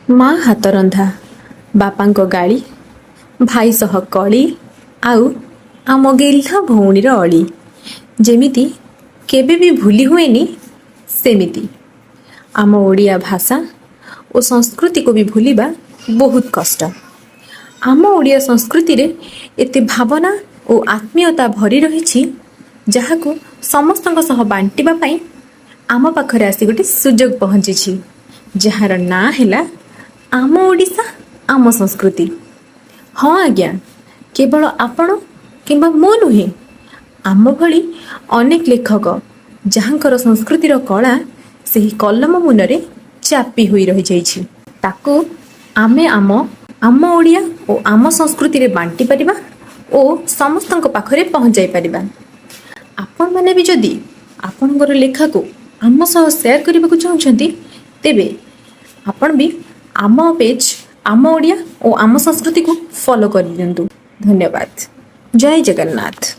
माँ हाथ रंधा बापांको गाड़ी भाई सह कली आउ आम गेल्हा भौणीर अली जेमिति केबे भी भूली हुएनी सेमिति आम ओडिया भाषा और संस्कृति को भी भूलिबा बहुत कष्ट। आम ओडिया संस्कृति रे एते भावना और आत्मीयता भरी रही जहाको समस्तଙ୍କ सह बांटिबा पई आम पाखरे आसी गोटे सुजोग पहुँची जार ना हैला आम ओडिशा आम संस्कृति। हाँ आज्ञा केवल आपण किंबा मो नुहे आम भली अनेक लेखक जहाँकर संस्कृतिर कला सही कलम मुनरे चापी हुई रही जाइछि ताकू आमे आम आम ओडिया और आम संस्कृति रे बांटी परिबा और समस्तଙ୍କ पाखरे पहुँचाई परिबा। आपण माने भी जदि आपणकर लेखा को आम सह शेयर करने को चाहते तेबे आपण भी आम पेज आम ओडिया और आम संस्कृति को फॉलो कर दियंतु। धन्यवाद। जय जगन्नाथ।